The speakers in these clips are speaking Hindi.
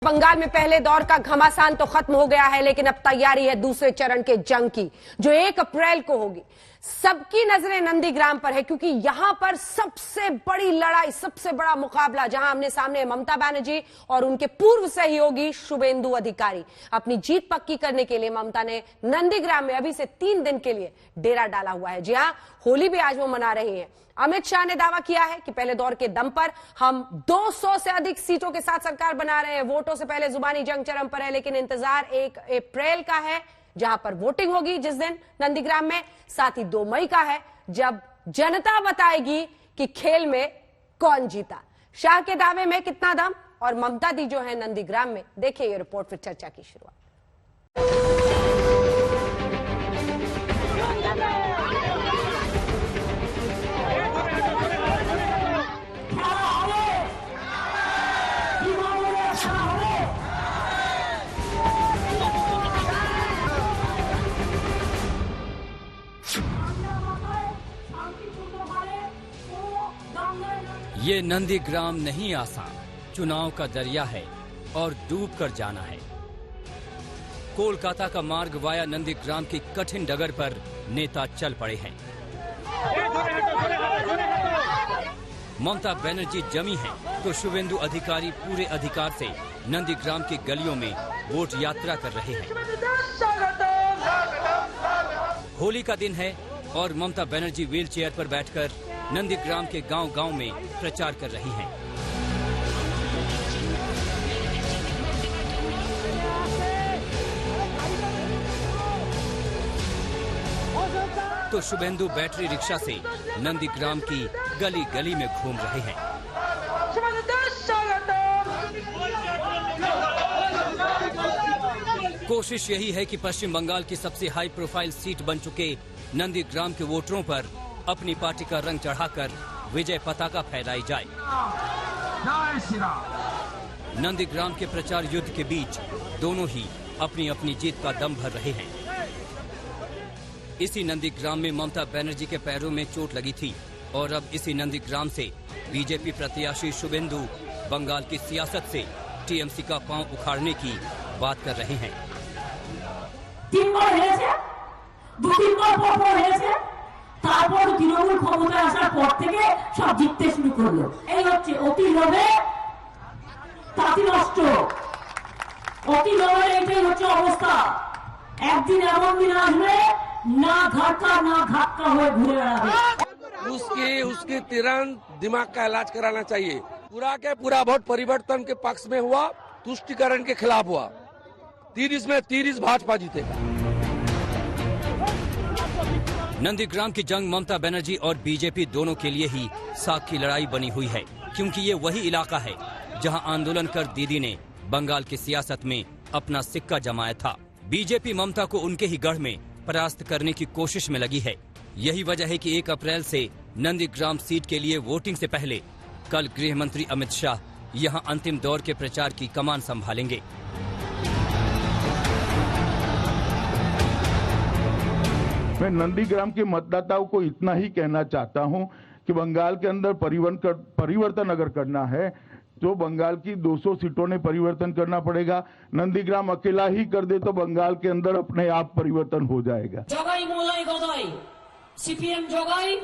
बंगाल में पहले दौर का घमासान तो खत्म हो गया है, लेकिन अब तैयारी है दूसरे चरण के जंग की, जो 1 अप्रैल को होगी। सबकी नजरें नंदीग्राम पर है, क्योंकि यहां पर सबसे बड़ी लड़ाई, सबसे बड़ा मुकाबला, जहां आमने सामने ममता बनर्जी और उनके पूर्व सहयोगी शुभेंदु अधिकारी। अपनी जीत पक्की करने के लिए ममता ने नंदीग्राम में अभी से 3 दिन के लिए डेरा डाला हुआ है। जी हां, होली भी आज वो मना रही है। अमित शाह ने दावा किया है कि पहले दौर के दम पर हम 200 से अधिक सीटों के साथ सरकार बना रहे हैं। वोटों से पहले जुबानी जंग चरम पर है, लेकिन इंतजार 1 अप्रैल का है, जहां पर वोटिंग होगी जिस दिन नंदीग्राम में, साथ ही 2 मई का है, जब जनता बताएगी कि खेल में कौन जीता। शाह के दावे में कितना दम और ममता दी जो है नंदीग्राम में, देखिए ये रिपोर्ट, फिर चर्चा की शुरुआत। ये नंदीग्राम नहीं आसान, चुनाव का दरिया है और डूब कर जाना है। कोलकाता का मार्ग वाया नंदीग्राम की कठिन डगर पर नेता चल पड़े हैं। ममता बनर्जी जमी हैं, तो शुभेंदु अधिकारी पूरे अधिकार से नंदीग्राम की गलियों में वोट यात्रा कर रहे हैं। होली का दिन है और ममता बनर्जी व्हील चेयर पर बैठकर नंदीग्राम के गांव-गांव में प्रचार कर रही हैं। तो शुभेंदु बैटरी रिक्शा से नंदीग्राम की गली-गली में घूम रहे हैं। कोशिश यही है कि पश्चिम बंगाल की सबसे हाई प्रोफाइल सीट बन चुके नंदीग्राम के वोटरों पर अपनी पार्टी का रंग चढ़ाकर विजय पताका फहराई जाए। नंदीग्राम के प्रचार युद्ध के बीच दोनों ही अपनी अपनी जीत का दम भर रहे हैं। इसी नंदीग्राम में ममता बनर्जी के पैरों में चोट लगी थी और अब इसी नंदीग्राम से बीजेपी प्रत्याशी शुभेंदु बंगाल की सियासत से टीएमसी का पांव उखाड़ने की बात कर रहे हैं। 3 বার হেরেছে, 2-3 বার পরপর হেরেছে, তারপর তৃণমূল ক্ষমতায় আসার পর থেকে সব জিততে শুরু করলো। এই হচ্ছে অতি লোভে তাঁতি নষ্ট, অতি লোভের এইটাই হচ্ছে অবস্থা। একদিন এমন দিন আসবে না ঘাটকা না ঘাটকা হয়ে ঘুরে বেড়াবে। उसकी तुरंत दिमाग का इलाज कराना चाहिए। पूरा के पूरा वोट परिवर्तन के पक्ष में हुआ, तुष्टिकरण के खिलाफ हुआ। 30 में 30 भाजपा जीतेगा। नंदीग्राम की जंग ममता बनर्जी और बीजेपी दोनों के लिए ही साख की लड़ाई बनी हुई है, क्योंकि ये वही इलाका है जहां आंदोलन कर दीदी ने बंगाल की सियासत में अपना सिक्का जमाया था। बीजेपी ममता को उनके ही गढ़ में परास्त करने की कोशिश में लगी है। यही वजह है कि 1 अप्रैल से नंदीग्राम सीट के लिए वोटिंग से पहले कल गृह मंत्री अमित शाह यहां अंतिम दौर के प्रचार की कमान संभालेंगे। मैं नंदीग्राम के मतदाताओं को इतना ही कहना चाहता हूं कि बंगाल के अंदर परिवर्तन अगर करना है तो बंगाल की 200 सीटों ने परिवर्तन करना पड़ेगा। नंदीग्राम अकेला ही कर दे तो बंगाल के अंदर अपने आप परिवर्तन हो जाएगा। जगाई मोलाई गदाई, सीपीएम जगाई,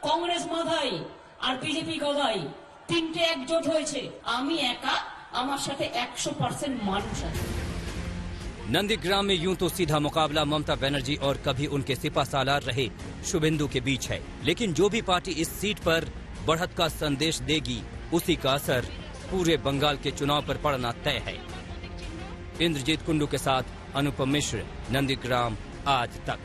कांग्रेस माधाई और बीजेपी गदाई, তিনটে একজোট হয়েছে। আমি একা, আমার সাথে 100% মানুষ আছে। नंदीग्राम में यूं तो सीधा मुकाबला ममता बनर्जी और कभी उनके सिपहसालार रहे शुभेंदु के बीच है, लेकिन जो भी पार्टी इस सीट पर बढ़त का संदेश देगी उसी का असर पूरे बंगाल के चुनाव पर पड़ना तय है। इंद्रजीत कुंडू के साथ अनुपम मिश्र, नंदीग्राम आज तक।